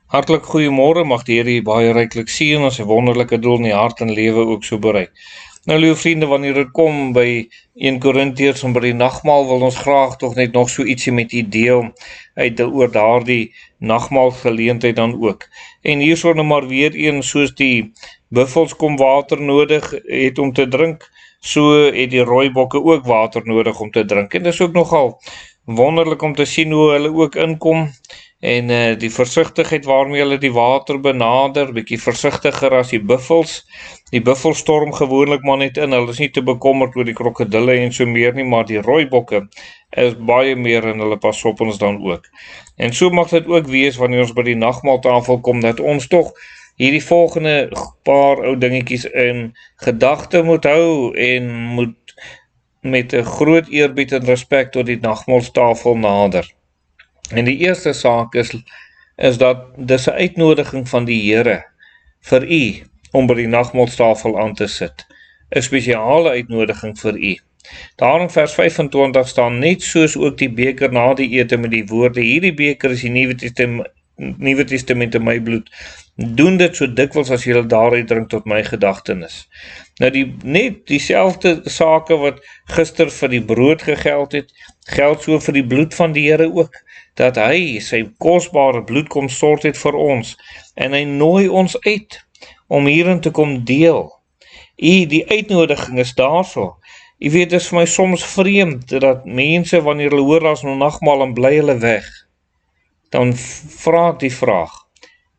Hartlik goeiemôre, mag die Here u baie ryklik seën en sy wonderlike doel in die hart en lewe ook so bereik. Nou liewe vriende, wanneer dit kom by 1 Korintiërs en by die nagmaal, wil ons graag tog net nog so ietsie met u deel oor daardie nagmaalgeleentheid dan ook. En hierso nou maar weer een, soos die buffels kom water nodig het om te drink, so het die rooibokke ook water nodig om te drink. En dis ook nogal wonderlik om te sien hoe hulle ook inkom, en die versigtigheid waarmee hulle die water benader, bietjie versigtiger as die buffels. Die buffels storm gewoonlik maar net in, hulle is nie te bekommerd oor die krokodille en so meer nie, maar die rooibokke is baie meer en hulle pas op ons dan ook. En so mag dit ook wees wanneer ons by die nagmaaltafel kom, dat ons tog hierdie volgende paar ou dingetjies in gedagte moet hou en moet met 'n groot eerbied en respek tot die nagmaaltafel nader. En die eerste saak is dat dis 'n uitnodiging van die Here vir u om by die nagmaaltafel aan te sit. 'n Spesiale uitnodiging vir u. Daar in vers 25 staan, net soos ook die beker na die ete met die woorde, hierdie beker is die Nuwe Testament in my bloed. Doen dit so dikwels as julle daaruit drink tot my gedagtenis. Nou net dieselfde sake wat gister vir die brood gegeld het, geld so vir die bloed van die Here ook, dat hy sy kosbare bloed kom stort het vir ons, en hy nooi ons uit om hierin te kom deel. Die uitnodiging is daarso. Jy weet, dit is vir my soms vreemd, dat mense, wanneer hulle hoor as nou nagmaal en bly hulle weg, dan vra ek die vraag,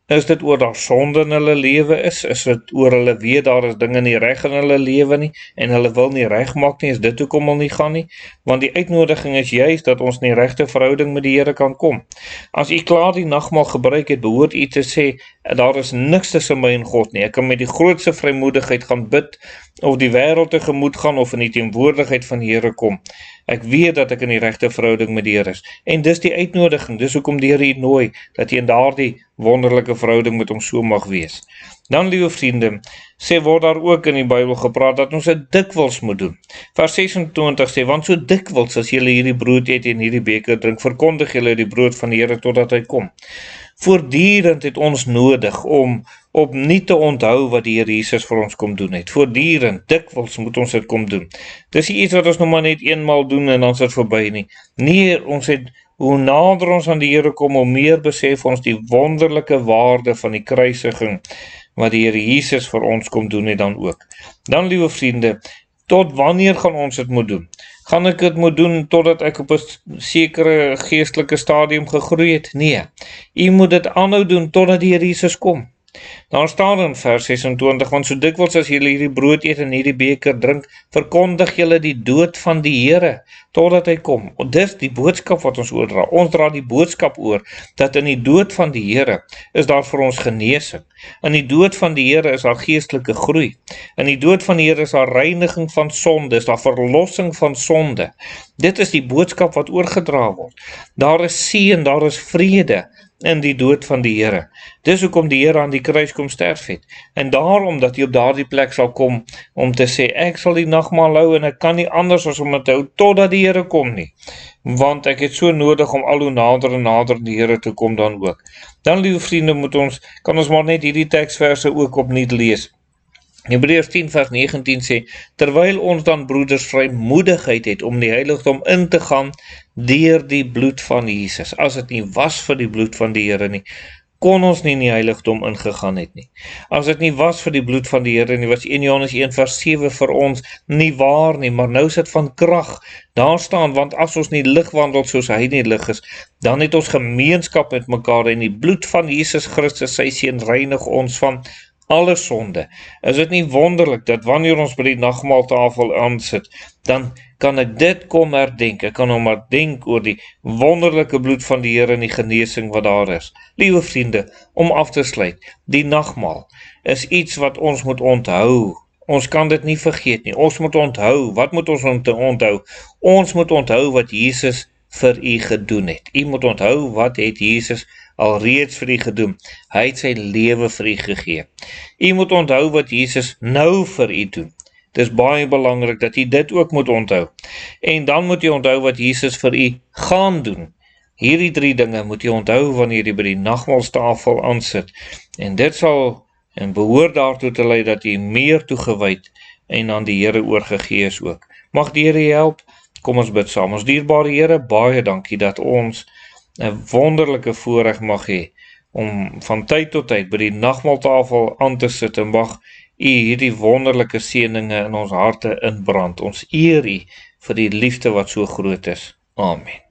is dit oor daar sonde in hulle lewe is dit oor hulle weet daar is dinge nie reg in hulle lewe nie, en hulle wil nie reg maak nie, is dit hoekom hulle nie gaan nie? Want die uitnodiging is juist dat ons in die regte verhouding met die Here kan kom. As u klaar die nagmaal gebruik het, behoort u te sê, daar is niks tussen my en God nie, ek kan met die grootste vrymoedigheid gaan bid, of die wêreld tegemoet gaan, of in die teenwoordigheid van die Here kom. Ek weet dat ek in die regte verhouding met die Here is. En dis die uitnodiging, dis hoekom die Here u nooi, dat jy in daardie wonderlike verhouding met hom so mag wees. Dan, liewe vriende, word daar ook in die Bybel gepraat, dat ons dit dikwels moet doen. Vers 26 sê, want so dikwels as julle hierdie brood eet en hierdie beker drink, verkondig julle die brood van die Here totdat hy kom. Voortdurend het ons nodig om opnuut te onthou wat die Here Jesus vir ons kom doen het. Voortdurend, dikwels moet ons dit kom doen. Dis nie iets wat ons nog maar net eenmaal doen en dan is dit verby nie. Nee, hoe nader ons aan die Here kom, hoe meer besef ons die wonderlike waarde van die kruisiging wat die Here Jesus vir ons kom doen het dan ook. Dan, liewe vriende, tot wanneer gaan ons dit moet doen? Gaan ek dit moet doen totdat ek op 'n sekere geestelike stadium gegroei het? Nee, u moet dit aanhou doen totdat die Here Jesus kom. Daar staan in vers 26, want so dikwels as julle hierdie brood eet en hierdie beker drink, verkondig julle die dood van die Here, totdat hy kom. En dis die boodskap wat ons oordra. Ons dra die boodskap oor, dat in die dood van die Here is daar vir ons genesing. In die dood van die Here is daar geestelike groei. In die dood van die Here is daar reiniging van sonde, is daar verlossing van sonde. Dit is die boodskap wat oorgedra word. Daar is seën, daar is vrede in die dood van die Here. Dis hoekom die Here aan die kruis kom sterf het. En daarom dat hy op daardie plek sal kom om te sê, ek sal die nagmaal hou en ek kan nie anders as om te hou totdat die Here kom nie. Want ek het so nodig om al hoe nader en nader die Here te kom dan ook. Dan, liewe vriende, kan ons maar net hierdie teksverse ook opnuut lees. Hebreërs 10 vers 19 sê, terwyl ons dan broeders vrymoedigheid het om die heiligdom in te gaan deur die bloed van Jesus. As dit nie was vir die bloed van die Here nie, kon ons nie in die heiligdom ingegaan het nie. As dit nie was vir die bloed van die Here nie, was 1 Johannes 1 vers 7 vir ons nie waar nie, maar nou is dit van krag. Daar staan, want as ons nie lig wandel soos hy nie lig is, dan het ons gemeenskap met mekaar en die bloed van Jesus Christus, sy seun, reinig ons van alle sonde. Is dit nie wonderlik dat wanneer ons by die nagmaaltafel aansit, dan kan ek dit kom herdenk. Ek kan nou maar denk oor die wonderlike bloed van die Here en die genesing wat daar is. Liewe vriende, om af te sluit, die nagmaal is iets wat ons moet onthou. Ons kan dit nie vergeet nie. Ons moet onthou. Wat moet ons onthou? Ons moet onthou wat Jesus vir u gedoen het. U moet onthou wat het Jesus alreeds vir u gedoen. Hy het sy lewe vir u gegee. U moet onthou wat Jesus nou vir u doen. Dit is baie belangrik dat u dit ook moet onthou. En dan moet u onthou wat Jesus vir u gaan doen. Hierdie 3 dinge moet jy onthou wanneer jy by die nagmaaltafel aansit, en dit sal en behoort daartoe te lei dat jy meer toegewyd en aan die Here oorgegee is ook. Mag die Here help. Kom ons bid saam. Ons dierbare Here, baie dankie dat ons 'n wonderlike voorreg mag hê om van tyd tot tyd by die nagmaaltafel aan te sit, en mag U hierdie wonderlike seëninge in ons harte inbrand. Ons eer U vir die liefde wat so groot is. Amen.